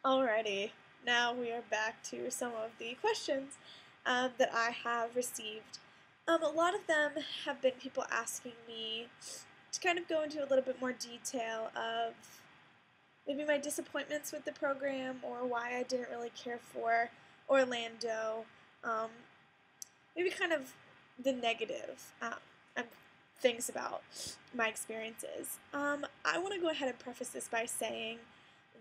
Alrighty, now we are back to some of the questions that I have received. A lot of them have been people asking me to kind of go into a little bit more detail of maybe my disappointments with the program or why I didn't really care for Orlando. Um, Maybe kind of the negative things about my experiences. I want to go ahead and preface this by saying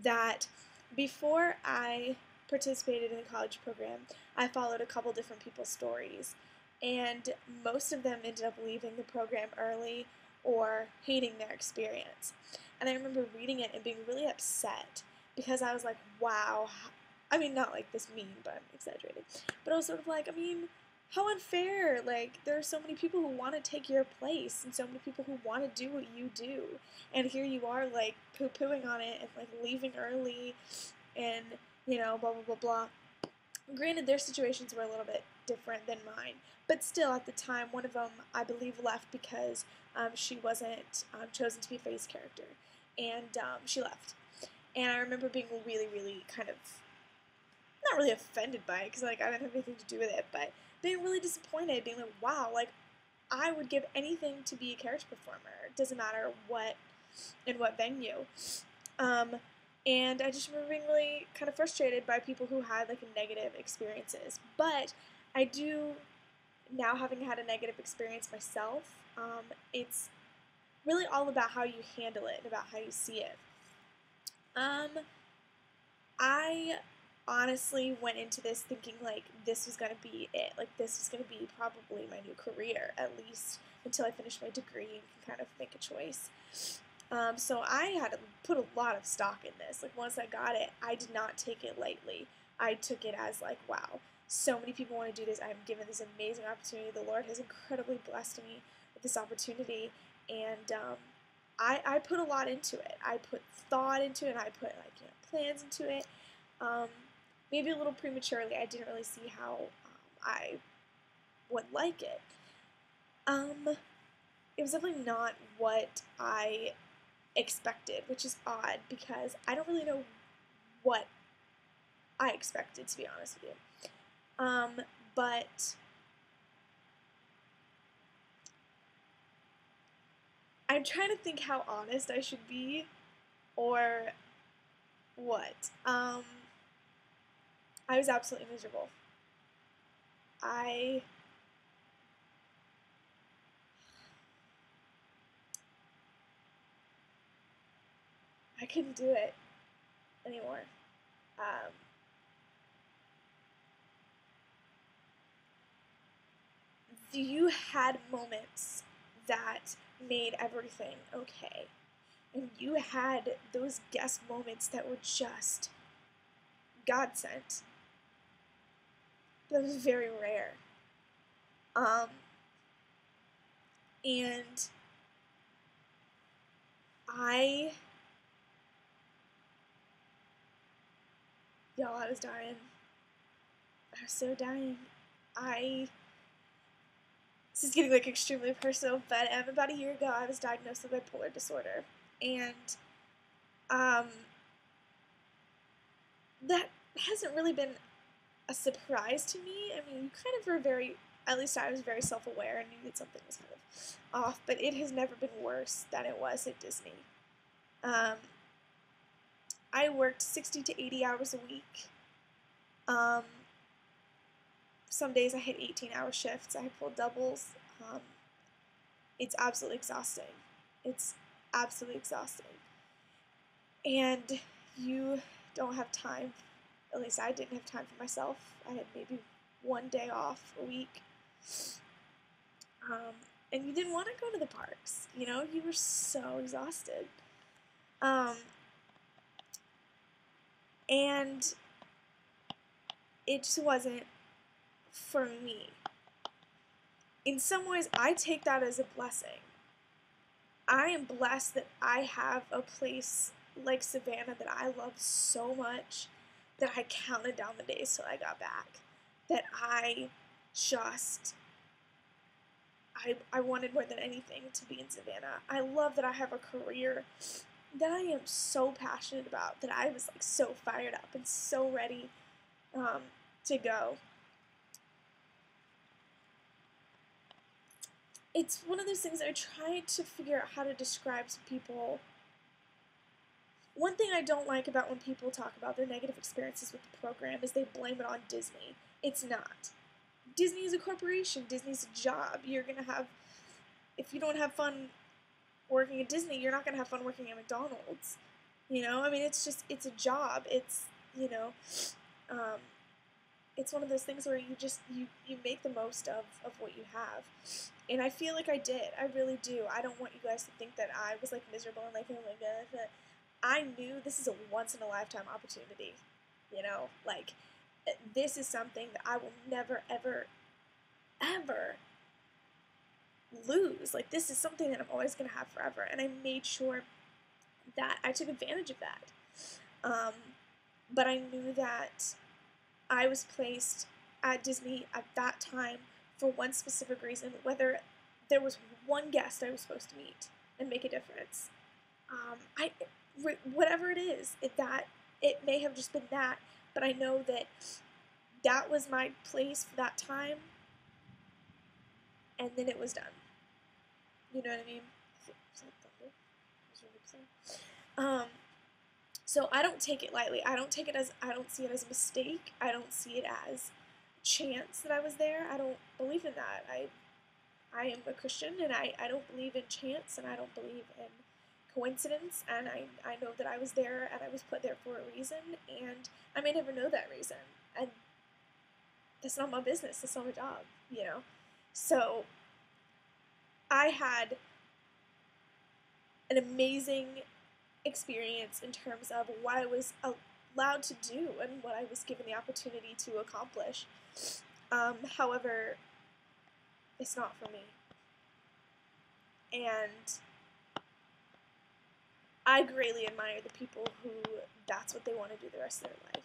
that before I participated in the college program, I followed a couple different people's stories, and most of them ended up leaving the program early or hating their experience. And I remember reading it and being really upset because I was like, wow. I mean, not like this mean, but I'm exaggerating. But I was sort of like, how unfair. Like, there are so many people who want to take your place and so many people who want to do what you do. And here you are, like, poo-pooing on it and, like, leaving early and, blah, blah, blah, blah. Granted, their situations were a little bit different than mine. But still, at the time, one of them, I believe, left because she wasn't chosen to be a face character. And she left. And I remember being really, really kind of, not really offended by it because, like, I didn't have anything to do with it, but being really disappointed, being like, wow, like, I would give anything to be a character performer. It doesn't matter in what venue. And I just remember being really kind of frustrated by people who had, like, negative experiences. But I do, now having had a negative experience myself, it's really all about how you handle it and about how you see it. I honestly went into this thinking like this was going to be it. Like this was going to be probably my new career, at least until I finished my degree and can kind of make a choice. So I had to put a lot of stock in this. Like once I got it, I did not take it lightly. I took it as like, wow, so many people want to do this. I'm given this amazing opportunity. The Lord has incredibly blessed me with this opportunity, and I put a lot into it. I put thought into it, and I put plans into it. Maybe a little prematurely. I didn't really see how I would like it. It was definitely not what I expected, which is odd because I don't really know what I expected, to be honest with you. But I'm trying to think how honest I should be, or what. I was absolutely miserable. I couldn't do it anymore. You had moments that made everything okay. And you had those guest moments that were just God sent. That was very rare. And I was dying. I was so dying. This is getting like extremely personal, but about a year ago, I was diagnosed with bipolar disorder, and that hasn't really been a surprise to me. I mean, you kind of were at least I was very self-aware and knew that something was kind of off, but it has never been worse than it was at Disney. I worked 60 to 80 hours a week. Some days I hit 18-hour shifts. I pulled doubles. It's absolutely exhausting. It's absolutely exhausting. And you don't have time. At least I didn't have time for myself. I had maybe one day off a week. And you didn't want to go to the parks. You were so exhausted. And it just wasn't for me. In some ways, I take that as a blessing. I am blessed that I have a place like Savannah that I love so much that I counted down the days till I got back. That I wanted more than anything to be in Savannah. I love that I have a career that I am so passionate about, that I was like so fired up and so ready to go. It's one of those things I try to figure out how to describe to people. One thing I don't like about when people talk about their negative experiences with the program is they blame it on Disney. It's not. Disney is a corporation. Disney's a job. You're going to have, if you don't have fun working at Disney, you're not going to have fun working at McDonald's. You know, I mean, it's a job. It's, you know, it's one of those things where you make the most of what you have. And I feel like I did. I really do. I don't want you guys to think that I was like miserable and like, oh my god. I knew this is a once in a lifetime opportunity. You know, like, this is something that I will never, ever, ever lose. Like, this is something that I'm always going to have forever. And I made sure that I took advantage of that. But I knew that I was placed at Disney at that time for one specific reason, whether there was one guest I was supposed to meet and make a difference. Whatever it is, it may have just been that, but I know that that was my place for that time, and then it was done. You know what I mean? So I don't take it lightly. I don't see it as a mistake. I don't see it as chance that I was there. I don't believe in that. I am a Christian, and I don't believe in chance, and I don't believe in coincidence, and I know that I was there, and I was put there for a reason, and I may never know that reason, and that's not my business. That's not my job, you know? So I had an amazing experience in terms of what I was allowed to do and what I was given the opportunity to accomplish. However, it's not for me. And I greatly admire the people who that's what they want to do the rest of their life.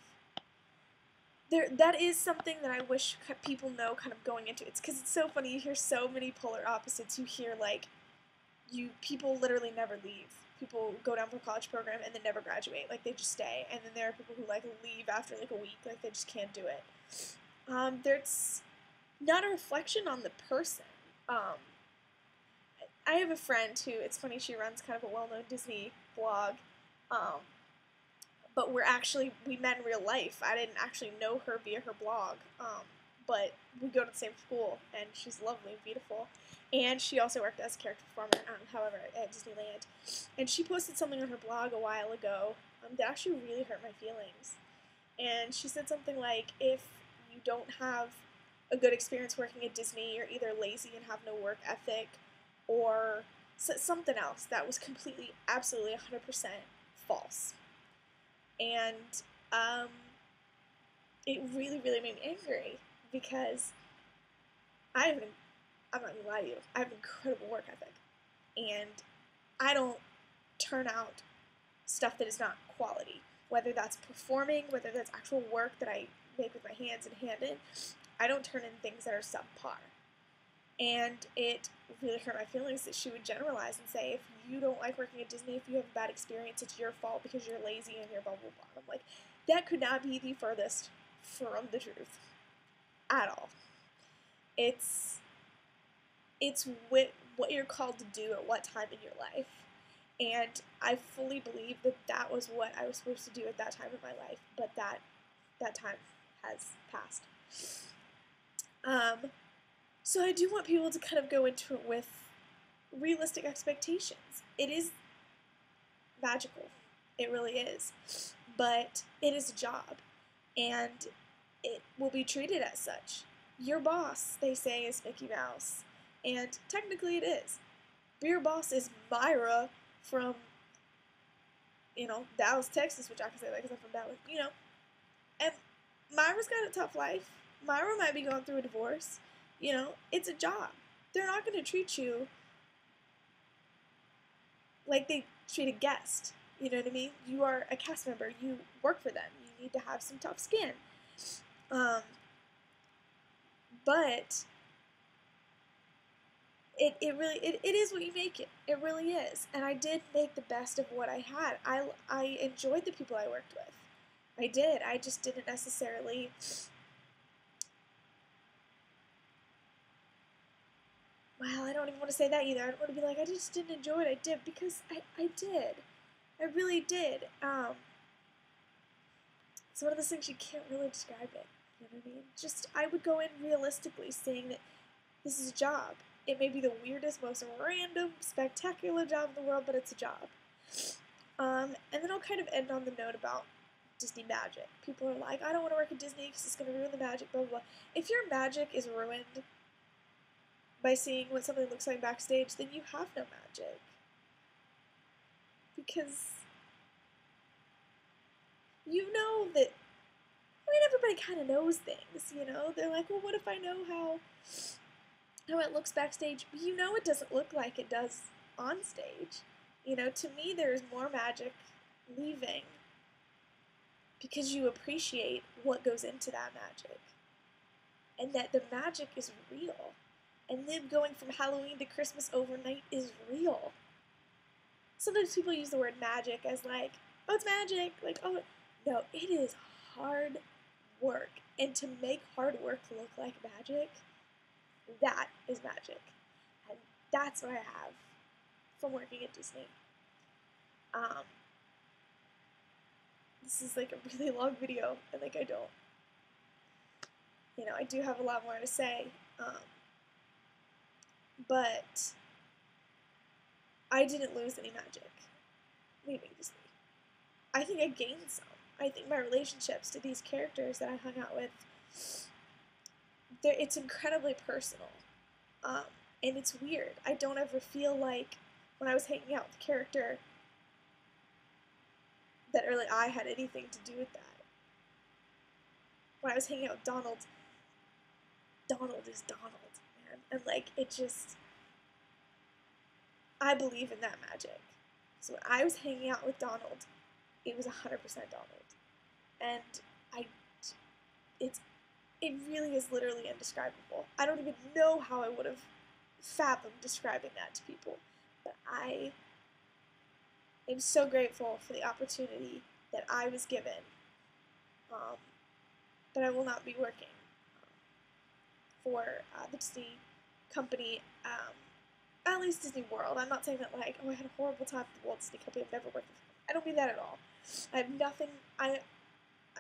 That is something that I wish people know kind of going into it. It's because it's so funny. You hear so many polar opposites. You hear, like, people literally never leave. People go down for a college program and then never graduate. Like, they just stay. And then there are people who, like, leave after, like, a week. Like, they just can't do it. There's not a reflection on the person. I have a friend who, it's funny, she runs kind of a well-known Disney blog. But we met in real life. I didn't actually know her via her blog. But we go to the same school, and she's lovely and beautiful. And she also worked as a character performer, however, at Disneyland. And she posted something on her blog a while ago that actually really hurt my feelings. And she said something like, if you don't have a good experience working at Disney, you're either lazy and have no work ethic, or something else that was completely, absolutely 100% false. And it really, really made me angry, because I'm not going to lie to you, I have an incredible work ethic, and I don't turn out stuff that is not quality, whether that's performing, whether that's actual work that I make with my hands and hand in. I don't turn in things that are subpar. And it really hurt my feelings that she would generalize and say, if you don't like working at Disney, if you have a bad experience, it's your fault because you're lazy and you're blah, blah, blah. I'm like, that could not be the furthest from the truth at all. It's what you're called to do at what time in your life. And I fully believe that that was what I was supposed to do at that time in my life, but that time has passed. So I do want people to kind of go into it with realistic expectations. It is magical. It really is. But it is a job, and it will be treated as such. Your boss, they say, is Mickey Mouse, and technically it is. But your boss is Myra from, Dallas, Texas, which I can say that because I'm from Dallas, and Myra's got a tough life. Myra might be going through a divorce. It's a job. They're not going to treat you like they treat a guest. You know what I mean? You are a cast member. You work for them. You need to have some tough skin. But it is what you make it. It really is. And I did make the best of what I had. I enjoyed the people I worked with. I did. I just didn't necessarily. Well, I don't even want to say that either. I don't want to be like, I just didn't enjoy it. I did, because I did. I really did. It's one of those things you can't really describe it. You know what I mean? Just, I would go in realistically saying that this is a job. It may be the weirdest, most random, spectacular job in the world, but it's a job. And then I'll kind of end on the note about Disney magic. People are like, I don't want to work at Disney because it's going to ruin the magic, blah, blah, blah. If your magic is ruined by seeing what something looks like backstage, then you have no magic. Because you know that, I mean, everybody kind of knows things, you know? They're like, well, what if I know how it looks backstage? You know it doesn't look like it does on stage. You know, to me, there's more magic leaving because you appreciate what goes into that magic. And that the magic is real. And them going from Halloween to Christmas overnight is real. Sometimes people use the word magic as like, oh, it's magic. Like, oh, no, it is hard work. And to make hard work look like magic, that is magic. And that's what I have from working at Disney. This is like a really long video, and like I do have a lot more to say, but I didn't lose any magic leaving Disney. I think I gained some. I think my relationships to these characters that I hung out with, it's incredibly personal, and it's weird. I don't ever feel like when I was hanging out with a character that really I had anything to do with that. When I was hanging out with Donald is Donald, man. And like, it just, I believe in that magic. So when I was hanging out with Donald, it was 100% Donald. And it really is literally indescribable. I don't even know how I would have fathomed describing that to people. But I am so grateful for the opportunity that I was given, that I will not be working for the Disney company, at least Disney World. I'm not saying that like, oh, I had a horrible time with the Walt Disney Company, I've never worked with them. I don't mean that at all. I have nothing, I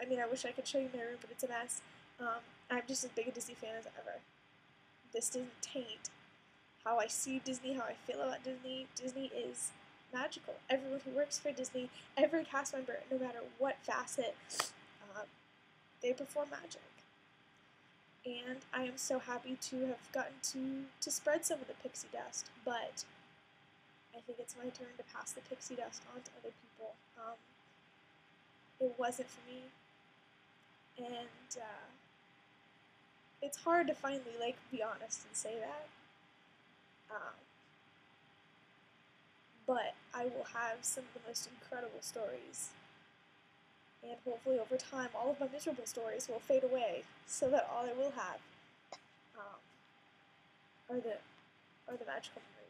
mean, I wish I could show you my room, but it's a mess. I'm just as big a Disney fan as ever. This doesn't taint how I see Disney, how I feel about Disney. Disney is magical. Everyone who works for Disney, every cast member, no matter what facet, they perform magic. And I am so happy to have gotten to spread some of the pixie dust, but I think it's my turn to pass the pixie dust on to other people. It wasn't for me, and it's hard to finally like be honest and say that. But I will have some of the most incredible stories, and hopefully over time all of my miserable stories will fade away, so that all I will have are the magical memories.